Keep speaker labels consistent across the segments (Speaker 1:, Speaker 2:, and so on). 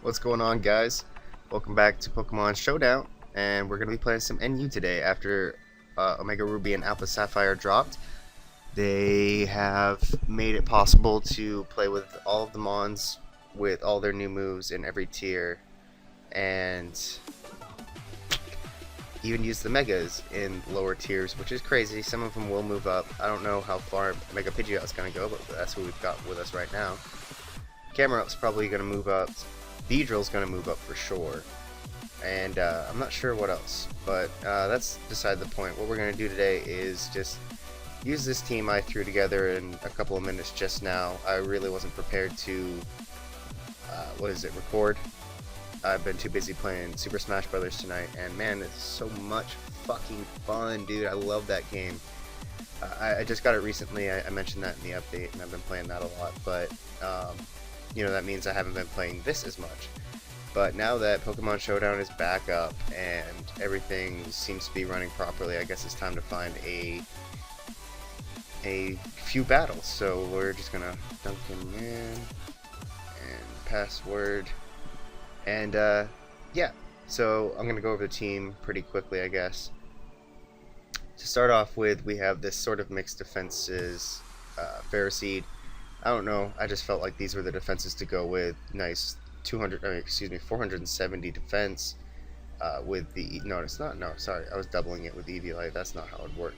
Speaker 1: What's going on, guys? Welcome back to Pokemon Showdown, and we're going to be playing some NU today after Omega Ruby and Alpha Sapphire dropped. They have made it possible to play with all of the Mons with all their new moves in every tier, and even use the Megas in lower tiers, which is crazy. Some of them will move up. I don't know how far Mega Pidgeot's going to go, but that's who we've got with us right now. Camerup's probably going to move up. Beedrill's going to move up for sure, and I'm not sure what else, but that's beside the point. What we're going to do today is just use this team I threw together in a couple of minutes just now. I really wasn't prepared to, record. I've been too busy playing Super Smash Brothers tonight, and man, it's so much fucking fun, dude. I love that game. I just got it recently. I mentioned that in the update, and I've been playing that a lot, but you know, that means I haven't been playing this as much. But now that Pokemon Showdown is back up and everything seems to be running properly, I guess it's time to find a few battles. So we're just gonna DunkinMan and password, and yeah. So I'm gonna go over the team pretty quickly, I guess. To start off with, we have this sort of mixed defenses. Ferroseed. I don't know, I just felt like these were the defenses to go with. Nice 470 defense with the, sorry, I was doubling it with Eviolite. That's not how it would work.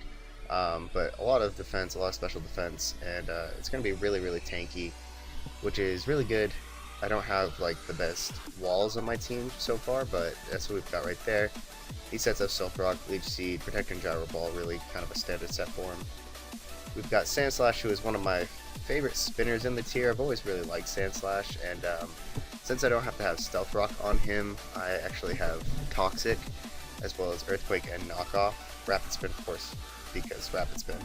Speaker 1: But a lot of defense, a lot of special defense, and it's going to be really, really tanky, which is really good. I don't have like the best walls on my team so far, but that's what we've got right there. He sets up Stealth Rock, Leech Seed, Protect, and Gyro Ball, really kind of a standard set for him. We've got Sandslash, who is one of my favorite spinners in the tier. I've always really liked Sandslash, and since I don't have to have Stealth Rock on him, I actually have Toxic, as well as Earthquake and Knockoff. Rapid Spin, of course, because Rapid Spin.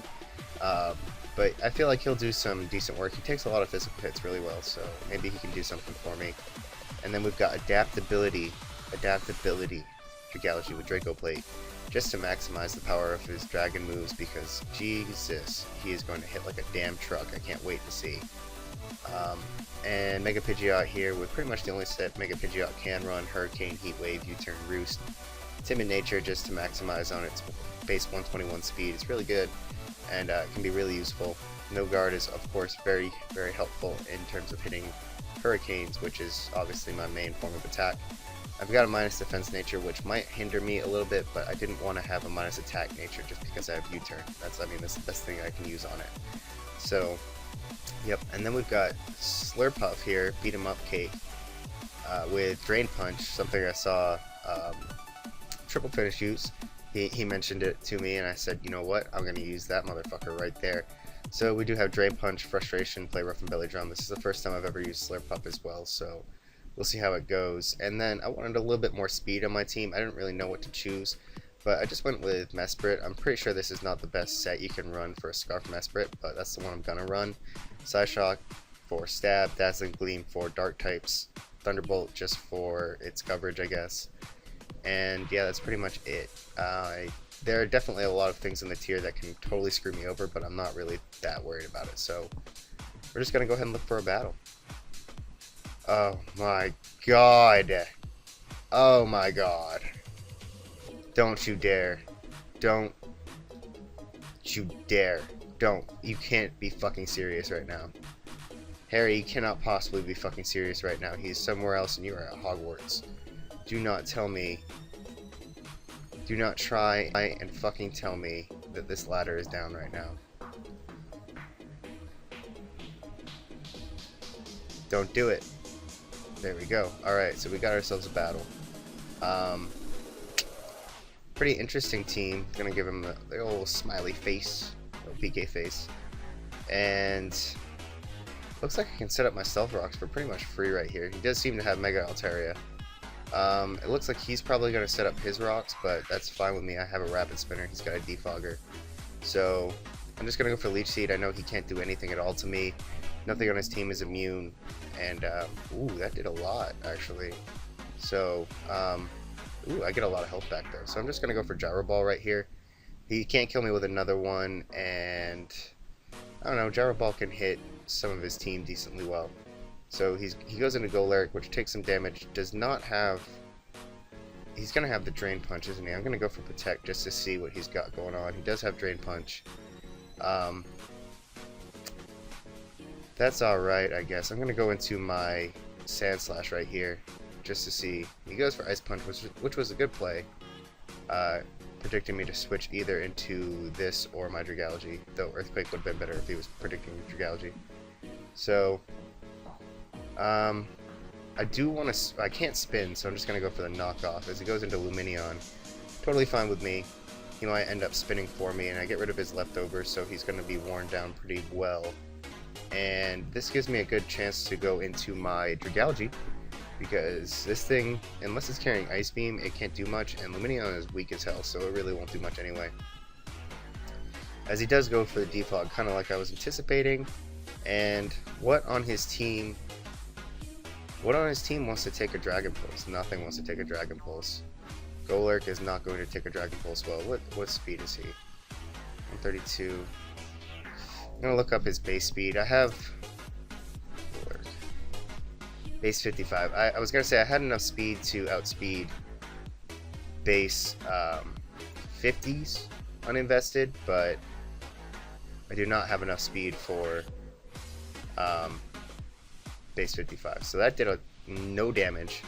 Speaker 1: But I feel like he'll do some decent work. He takes a lot of physical hits really well, so maybe he can do something for me. And then we've got Adaptability for Galaxy with Draco Plate, just to maximize the power of his dragon moves, because Jesus, he is going to hit like a damn truck. I can't wait to see. And Mega Pidgeot here with pretty much the only set Mega Pidgeot can run: Hurricane, Heat Wave, U-Turn, Roost. Timid Nature, just to maximize on its base 121 speed. It's really good, and it can be really useful. No Guard is of course very, very helpful in terms of hitting Hurricanes, which is obviously my main form of attack. I've got a minus defense nature, which might hinder me a little bit, but I didn't want to have a minus attack nature just because I have U-Turn. That's the best thing I can use on it. So, yep. And then we've got Slurpuff here, Beat 'em Up Cake, with Drain Punch, something I saw Triple Finish use. He mentioned it to me, and I said, you know what, I'm going to use that motherfucker right there. So we do have Drain Punch, Frustration, Play Rough and Belly Drum. This is the first time I've ever used Slurpuff as well, so we'll see how it goes. And then I wanted a little bit more speed on my team. I didn't really know what to choose, but I just went with Mesprit. I'm pretty sure this is not the best set you can run for a Scarf Mesprit, but that's the one I'm gonna run. Psyshock for Stab, Dazzling Gleam for Dark types, Thunderbolt just for its coverage, I guess. And yeah, that's pretty much it. There are definitely a lot of things in the tier that can totally screw me over, but I'm not really that worried about it. So we're just gonna go ahead and look for a battle. Oh my god. Oh my god. Don't you dare. Don't you dare. Don't. You can't be fucking serious right now. Harry, you cannot possibly be fucking serious right now. He's somewhere else and you are at Hogwarts. Do not tell me. Do not try and fucking tell me that this ladder is down right now. Don't do it. There we go. Alright, so we got ourselves a battle. Pretty interesting team. Gonna give him the old smiley face, little PK face. And looks like I can set up my Stealth Rocks for pretty much free right here. He does seem to have Mega Altaria. It looks like he's probably gonna set up his rocks, but that's fine with me. I have a Rapid Spinner. He's got a Defogger. So I'm just gonna go for Leech Seed. I know he can't do anything at all to me. Nothing on his team is immune, and ooh, that did a lot actually. So ooh, I get a lot of health back there. So I'm just gonna go for Gyro Ball right here. He can't kill me with another one, and I don't know, Gyro Ball can hit some of his team decently well. So he goes into Golaric, which takes some damage. Does not have. He's gonna have the Drain Punch, isn't he? I'm gonna go for Protect just to see what he's got going on. He does have Drain Punch. That's all right, I guess. I'm gonna go into my Sand Slash right here just to see. He goes for Ice Punch, which was a good play. Predicting me to switch either into this or my Dragalge, though Earthquake would have been better if he was predicting Dragalge. So, I do want to. I can't spin, so I'm just gonna go for the knockoff as he goes into Lumineon. Totally fine with me. He might end up spinning for me, and I get rid of his leftovers, so he's gonna be worn down pretty well. And this gives me a good chance to go into my Dragalge, because this thing, unless it's carrying Ice Beam, it can't do much, and Lumineon is weak as hell, so it really won't do much anyway. As he does go for the Defog, kind of like I was anticipating. And what on his team wants to take a Dragon Pulse? Nothing wants to take a Dragon Pulse. Golaric is not going to take a Dragon Pulse. Well, what speed is he? 132. I'm going to look up his base speed. I have Golaric. Base 55. I was going to say I had enough speed to outspeed base 50s uninvested, but I do not have enough speed for base 55. So that did no damage,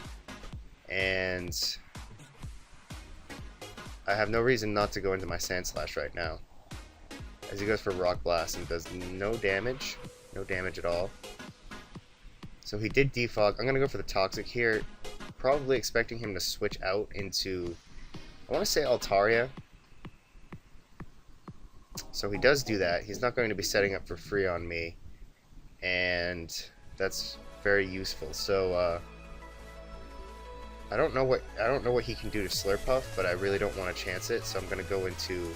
Speaker 1: and I have no reason not to go into my Sand Slash right now. As he goes for Rock Blast and does no damage at all. So he did defog. I'm gonna go for the Toxic here, probably expecting him to switch out into, I want to say Altaria. So he does do that. He's not going to be setting up for free on me, and that's very useful. So I don't know what he can do to Slurpuff, but I really don't want to chance it. So I'm going to go into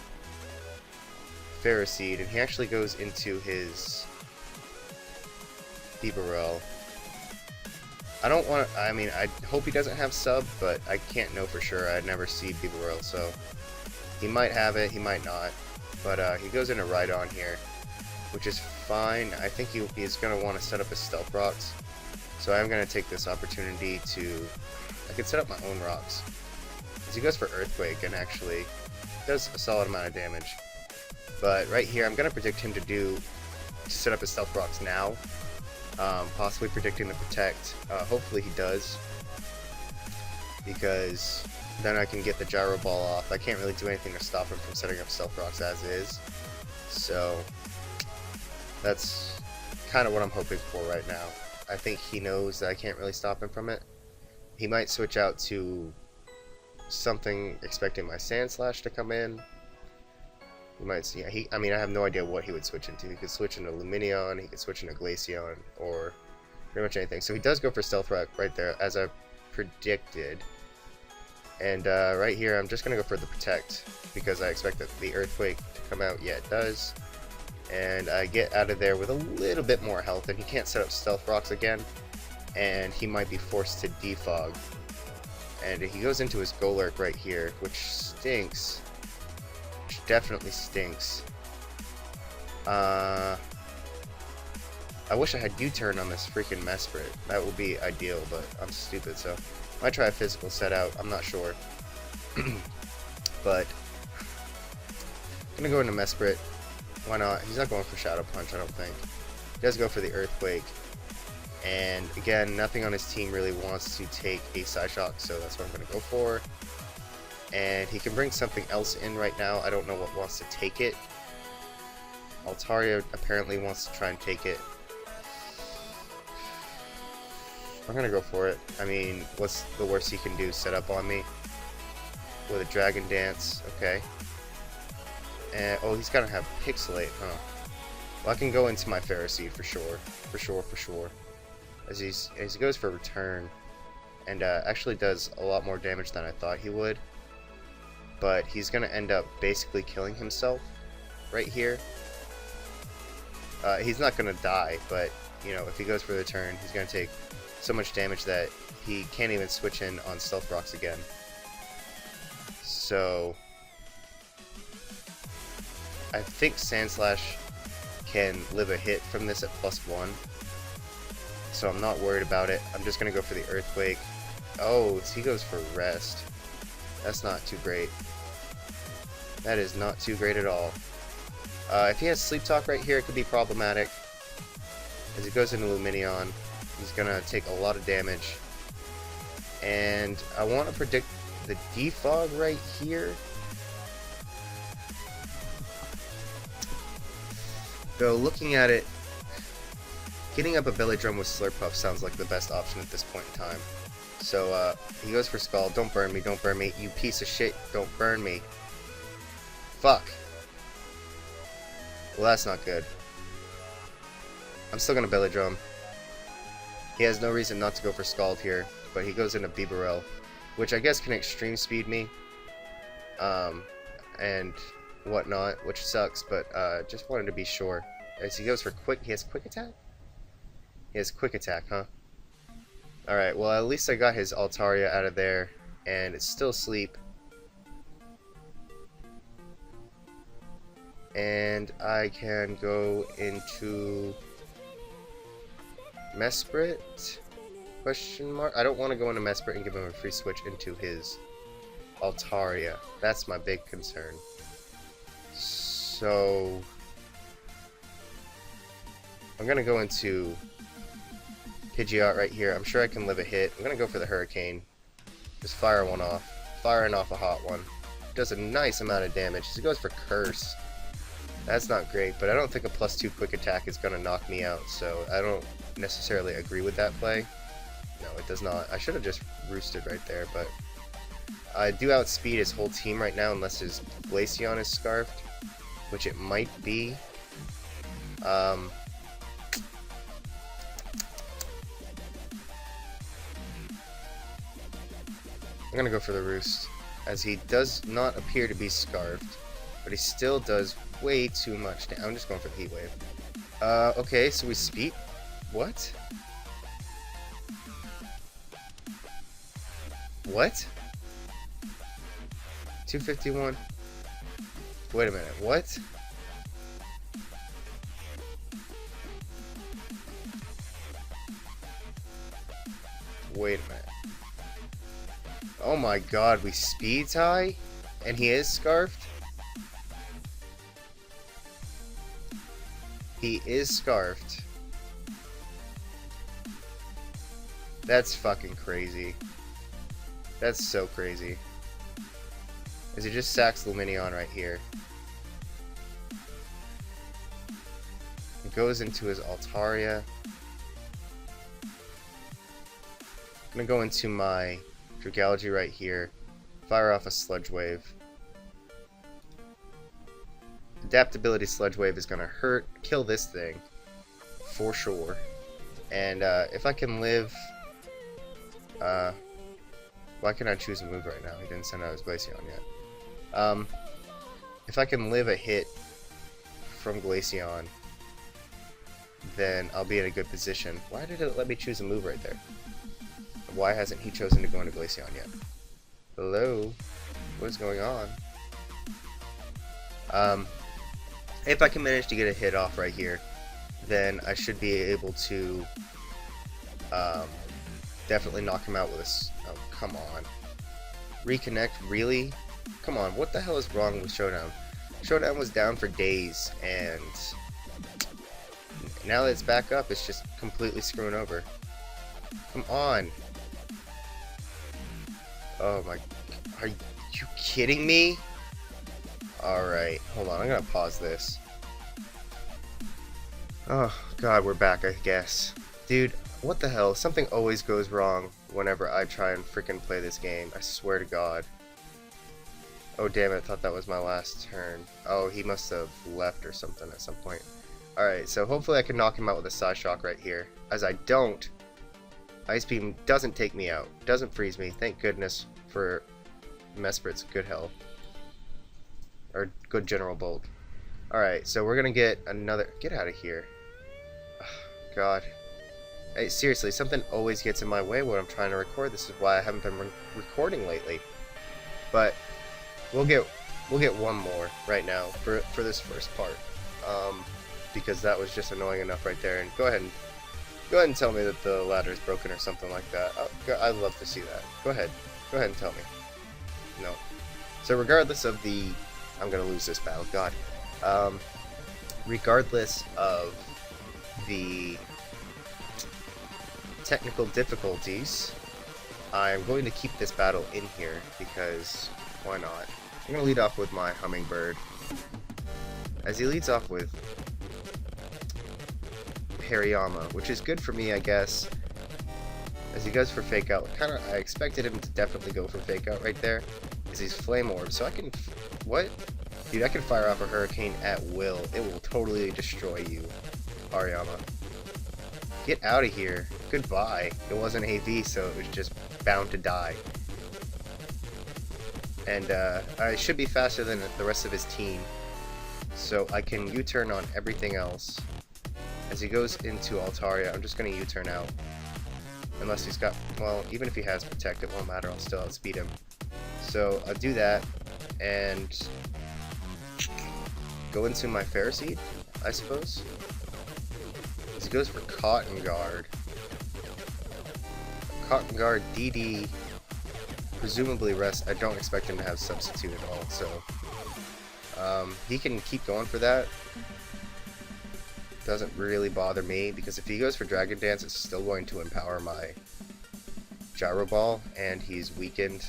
Speaker 1: Ferroseed, and he actually goes into his Bibarel. I don't want to. I mean, I hope he doesn't have Sub, but I can't know for sure. I'd never see Bibarel, so he might have it, he might not. But he goes into Rhydon here, which is fine. I think he is going to want to set up his Stealth Rocks. So I'm going to take this opportunity to... I could set up my own rocks. As he goes for Earthquake and actually does a solid amount of damage. But right here, I'm going to predict him to set up his Stealth Rocks now. Possibly predicting the Protect. Hopefully he does, because then I can get the Gyro Ball off. I can't really do anything to stop him from setting up Stealth Rocks as is. So that's kind of what I'm hoping for right now. I think he knows that I can't really stop him from it. He might switch out to something expecting my Sand Slash to come in. He might see. I mean, I have no idea what he would switch into. He could switch into Lumineon, he could switch into Glaceon, or pretty much anything. So he does go for Stealth Rock right there, as I predicted. And right here, I'm just going to go for the Protect, because I expect the Earthquake to come out. Yeah, it does. And I get out of there with a little bit more health, and he can't set up Stealth Rocks again, and he might be forced to defog. And he goes into his Golurk right here, which stinks. Which definitely stinks. I wish I had U-turn on this freaking Mesprit. That would be ideal, but I'm stupid, so I might try a physical set out. I'm not sure. But I'm gonna go into Mesprit. Why not? He's not going for Shadow Punch, I don't think. He does go for the Earthquake. And again, nothing on his team really wants to take a Psyshock, so that's what I'm going to go for. And he can bring something else in right now. I don't know what wants to take it. Altaria apparently wants to try and take it. I'm going to go for it. I mean, what's the worst he can do? Set up on me with a Dragon Dance. Okay. And, oh, he's going to have Pixelate, huh? Well, I can go into my Ferroseed for sure. For sure. As he goes for Return, and actually does a lot more damage than I thought he would. But he's going to end up basically killing himself right here. He's not going to die, but, you know, if he goes for the turn, he's going to take so much damage that he can't even switch in on Stealth Rocks again. So I think Sandslash can live a hit from this at +1. so I'm not worried about it. I'm just gonna go for the Earthquake. Oh, he goes for Rest. That's not too great. That is not too great at all. If he has Sleep Talk right here, it could be problematic. As he goes into Luminion, he's gonna take a lot of damage. And I want to predict the Defog right here. Though looking at it, getting up a Belly Drum with Slurpuff sounds like the best option at this point in time. So he goes for Scald. Don't burn me, don't burn me. You piece of shit, don't burn me. Fuck. Well, that's not good. I'm still gonna Belly Drum. He has no reason not to go for Scald here, but he goes into Bibarel, which I guess can extreme speed me, and whatnot, which sucks, but just wanted to be sure. As he goes for Quick, he has Quick Attack? He has Quick Attack, huh? Alright, well at least I got his Altaria out of there, and it's still Sleep. And I can go into Mesprit? Question mark? I don't want to go into Mesprit and give him a free switch into his Altaria. That's my big concern. So I'm going to go into Pidgeot right here. I'm sure I can live a hit. I'm going to go for the Hurricane. Just fire one off. Firing off a hot one. Does a nice amount of damage. He goes for Curse. That's not great, but I don't think a +2 Quick Attack is going to knock me out, so I don't necessarily agree with that play. No, it does not. I should have just roosted right there, but I do outspeed his whole team right now unless his Glaceon is Scarfed, which it might be. I'm going to go for the Roost, as he does not appear to be Scarfed, but he still does way too much damage. I'm just going for the Heat Wave. Okay, so we speed. What? What? 251? Wait a minute, what? Wait a minute. Oh my god, we speed tie? And he is Scarfed? He is Scarfed. That's fucking crazy. That's so crazy. As he just sacks Luminion right here. He goes into his Altaria. I'm gonna go into my Dragalge right here. Fire off a Sludge Wave. Adaptability Sludge Wave is gonna kill this thing. For sure. And if I can live... why can't I choose a move right now? He didn't send out his Glaceon yet. If I can live a hit from Glaceon, then I'll be in a good position. Why did it let me choose a move right there? Why hasn't he chosen to go into Glaceon yet? Hello? What is going on? If I can manage to get a hit off right here, then I should be able to definitely knock him out with a... Oh, come on. Reconnect? Really? Come on, what the hell is wrong with Showdown? Showdown was down for days, and now that it's back up, it's just completely screwing over. Come on. Oh my... Are you kidding me? Alright, hold on, I'm gonna pause this. Oh, God, we're back, I guess. Dude, what the hell? Something always goes wrong whenever I try and freaking play this game. I swear to God. Oh, damn it, I thought that was my last turn. Oh, he must have left or something at some point. Alright, so hopefully I can knock him out with a Psyshock right here. As I don't, Ice Beam doesn't take me out. Doesn't freeze me. Thank goodness for Mesprit's good health. Or good general bulk. Alright, so we're gonna get another... Get out of here. Oh, God. Hey, seriously, something always gets in my way when I'm trying to record. This is why I haven't been recording lately. But we'll get one more right now for this first part. Because that was just annoying enough right there. And go ahead and Go ahead and tell me that the ladder is broken or something like that. I'd love to see that. Go ahead. Go ahead and tell me. No. So regardless of the... I'm going to lose this battle. God. Regardless of the technical difficulties, I'm going to keep this battle in here because why not? I'm going to lead off with my hummingbird. As he leads off with Hariyama, which is good for me, I guess. As he goes for fake out, I expected him to definitely go for fake out right there, because he's flame orb. So I can, what? Dude, I can fire off a hurricane at will. It will totally destroy you, Hariyama. Get out of here. Goodbye. It wasn't AV, so it was just bound to die. And I should be faster than the rest of his team, so I can U-turn on everything else. As he goes into Altaria, I'm just going to U-turn out. Unless he's got, well, even if he has Protect, it won't matter, I'll still outspeed him. So I'll do that, and go into my Ferroseed, I suppose. As he goes for Cotton Guard. Cotton Guard, DD, presumably rest. I don't expect him to have Substitute at all, so he can keep going for that. Doesn't really bother me, because if he goes for Dragon Dance, it's still going to empower my Gyro Ball, and he's weakened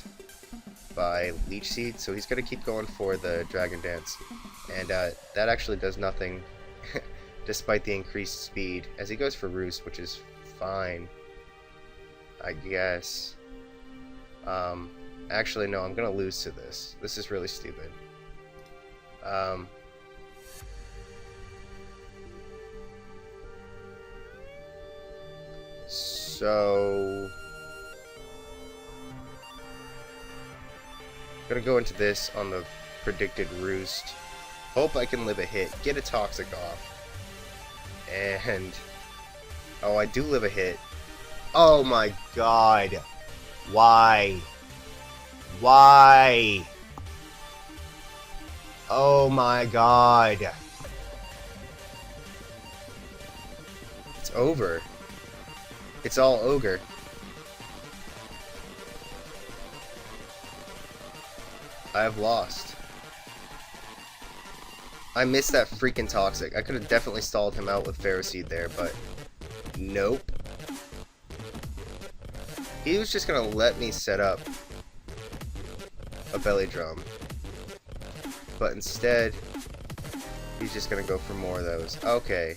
Speaker 1: by Leech Seed, so he's going to keep going for the Dragon Dance, and that actually does nothing despite the increased speed, as he goes for Roost, which is fine, I guess. Actually, no, I'm going to lose to this. This is really stupid. So, I'm gonna go into this on the predicted Roost. Hope I can live a hit. Get a Toxic off. And, oh, I do live a hit. Oh my god. Why? Why? Oh my god. It's over. It's all ogre. I have lost. I missed that freaking Toxic. I could have definitely stalled him out with Ferroseed there, but nope. He was just gonna let me set up a Belly Drum, but instead he's just gonna go for more of those. Okay.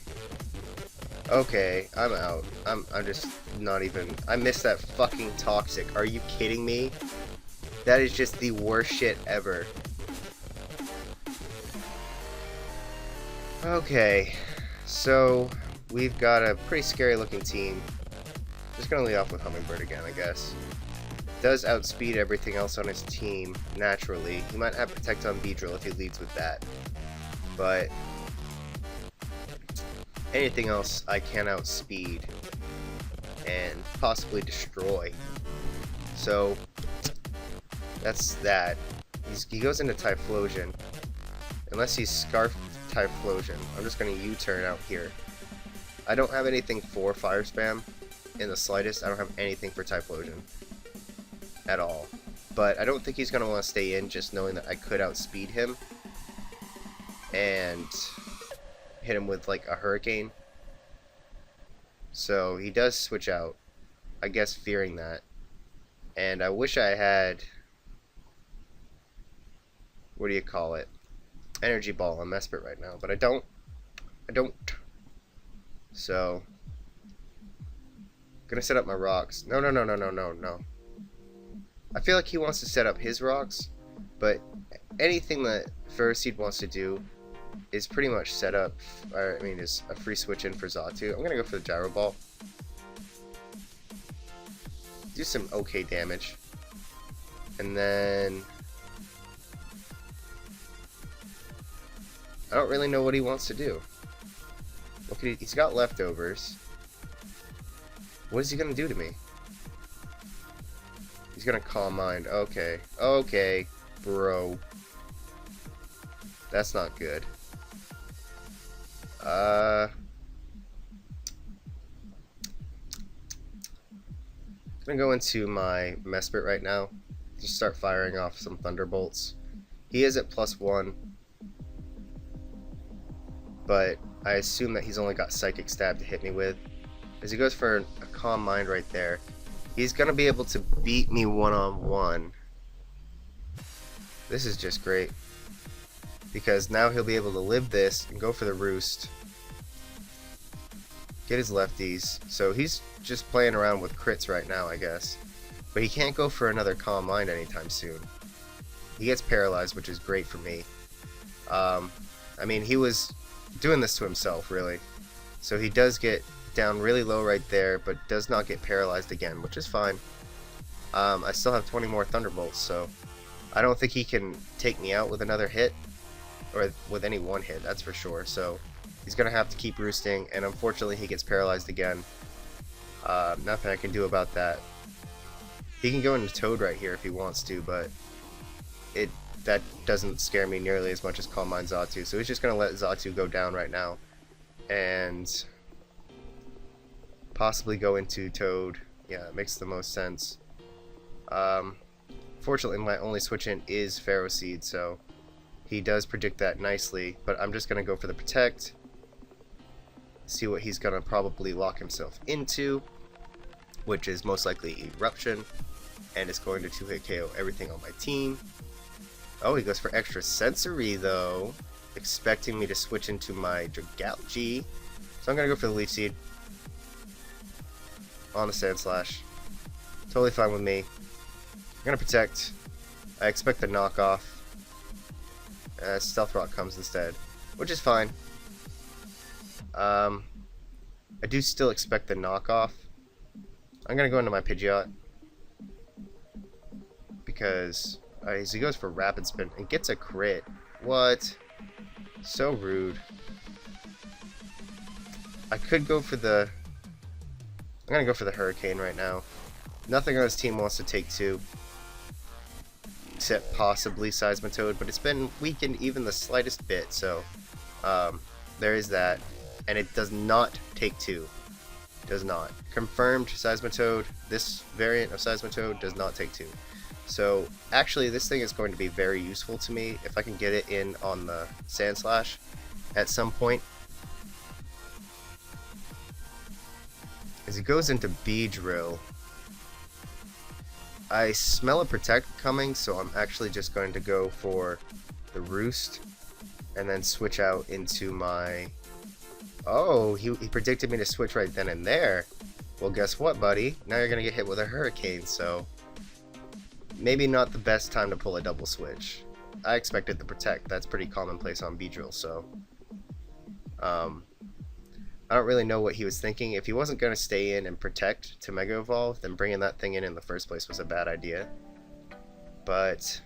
Speaker 1: Okay, I'm out. I'm just not even... I missed that fucking Toxic. Are you kidding me? That is just the worst shit ever. Okay, so we've got a pretty scary looking team. Just gonna lead off with Hummingbird again, I guess. Does outspeed everything else on his team, naturally. He might have Protect on Beedrill if he leads with that. But anything else I can outspeed and possibly destroy. So that's that. He goes into Typhlosion. Unless he's Scarf Typhlosion, I'm just going to U-turn out here. I don't have anything for Fire Spam in the slightest. I don't have anything for Typhlosion at all. But I don't think he's going to want to stay in, just knowing that I could outspeed him and hit him with like a Hurricane. So he does switch out, I guess fearing that. And I wish I had, what do you call it, Energy Ball on Mesprit right now, but I don't. So gonna set up my rocks. No. I feel like he wants to set up his rocks, but anything that Ferroseed wants to do is pretty much set up, or I mean, is a free switch in for Xatu. I'm gonna go for the Gyro Ball. Do some okay damage. And then I don't really know what he wants to do. Look at he's got leftovers. What is he gonna do to me? He's gonna Calm Mind. Okay. Okay, bro. That's not good. I'm gonna go into my Mesprit right now. Just start firing off some Thunderbolts. He is at +1, but I assume that he's only got Psychic Stab to hit me with. As he goes for a Calm Mind right there, he's gonna be able to beat me one-on-one. This is just great, because now he'll be able to live this and go for the Roost, get his lefties. So he's just playing around with crits right now, I guess. But he can't go for another Calm Mind anytime soon. He gets paralyzed, which is great for me. I mean, he was doing this to himself, really. So he does get down really low right there, but does not get paralyzed again, which is fine. I still have 20 more Thunderbolts, so I don't think he can take me out with another hit, or with any one hit, that's for sure. So he's going to have to keep roosting, and unfortunately he gets paralyzed again. Nothing I can do about that. He can go into Toad right here if he wants to, but that doesn't scare me nearly as much as Calm Mind Xatu. So he's just going to let Xatu go down right now, and possibly go into Toad. Yeah, it makes the most sense. Fortunately, my only switch in is Pharaoh Seed, so he does predict that nicely. But I'm just going to go for the Protect, see what he's going to probably lock himself into, which is most likely Eruption, and it's going to 2-hit KO everything on my team. Oh, he goes for extra sensory though, expecting me to switch into my Dragalge. So I'm going to go for the Leaf Seed on the Sand Slash. Totally fine with me. I'm going to Protect. I expect the knockoff. Stealth Rock comes instead, which is fine. I do still expect the knockoff. I'm going to go into my Pidgeot, because as he goes for Rapid Spin and gets a crit. What? So rude. I could go for the... I'm going to go for the Hurricane right now. Nothing on his team wants to take 2, except possibly Seismitoad, but it's been weakened even the slightest bit, so there is that. And it does not take 2. Does not. Confirmed Seismitoad, this variant of Seismitoad does not take 2. So actually this thing is going to be very useful to me if I can get it in on the Sand Slash at some point. As he goes into Beedrill, I smell a Protect coming, so I'm actually just going to go for the Roost and then switch out into my... Oh, he predicted me to switch right then and there. Well, guess what, buddy? Now you're going to get hit with a Hurricane, so maybe not the best time to pull a double switch. I expected the Protect. That's pretty commonplace on Beedrill, so I don't really know what he was thinking. If he wasn't going to stay in and Protect to Mega Evolve, then bringing that thing in the first place was a bad idea. But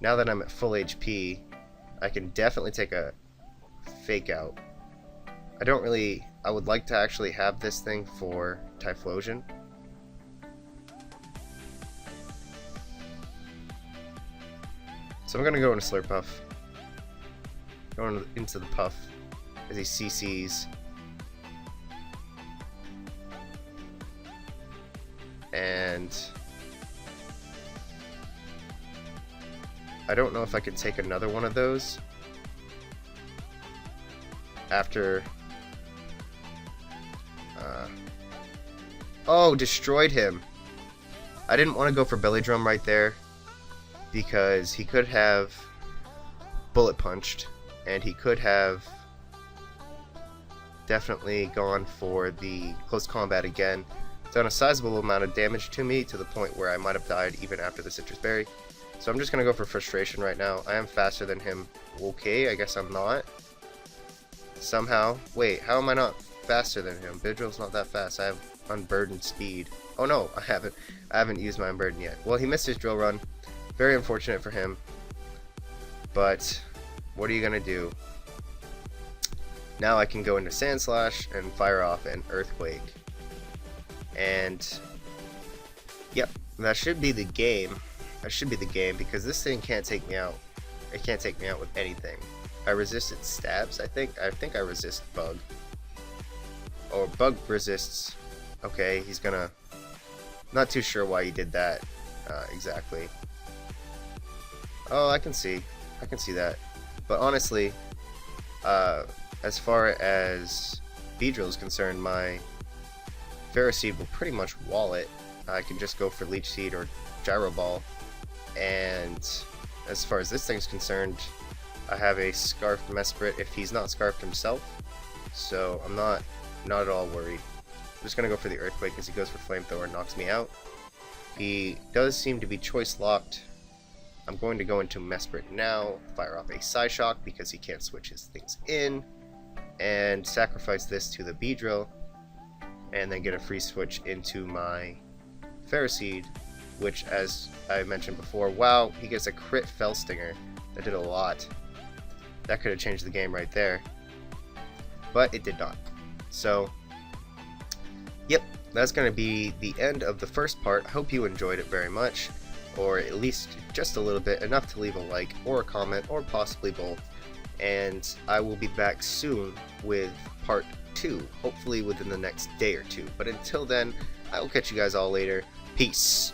Speaker 1: now that I'm at full HP, I can definitely take a Fake Out. I would like to actually have this thing for Typhlosion. So I'm going to go into Slurpuff. Going into the Puff as he CCs. And I don't know if I could take another one of those after... Oh, destroyed him. I didn't want to go for Belly Drum right there, because he could have Bullet Punched, and he could have definitely gone for the Close Combat again. Done a sizable amount of damage to me, to the point where I might have died even after the Citrus Berry. So I'm just going to go for Frustration right now. I am faster than him. Okay, I guess I'm not. Somehow. Wait, how am I not faster than him? Beedrill's not that fast. I have Unburdened Speed. Oh no, I haven't used my Unburden yet. Well, he missed his Drill Run. Very unfortunate for him. But what are you going to do? Now I can go into Sand Slash and fire off an Earthquake. And yep, that should be the game. That should be the game, because this thing can't take me out. It can't take me out with anything. I resist its stabs, I think I resist Bug. Or Bug resists. Okay, he's gonna Not too sure why he did that exactly. Oh, I can see that. But honestly, as far as Beedrill is concerned, my Pharaoh Seed will pretty much wall it. I can just go for Leech Seed or Gyro Ball. And as far as this thing's concerned, I have a Scarfed Mesprit if he's not Scarfed himself. So I'm not at all worried. I'm just going to go for the Earthquake because he goes for Flamethrower and knocks me out. He does seem to be choice locked. I'm going to go into Mesprit now, fire off a Psyshock because he can't switch his things in, and sacrifice this to the Beedrill, and then get a free switch into my Pharaoh Seed, which, as I mentioned before, wow, he gets a crit Fell Stinger. That did a lot. That could have changed the game right there, but it did not. So, yep, that's going to be the end of the first part. I hope you enjoyed it very much, or at least just a little bit, enough to leave a like or a comment, or possibly both. And I will be back soon with part 2, hopefully within the next day or two. But until then, I will catch you guys all later. Peace.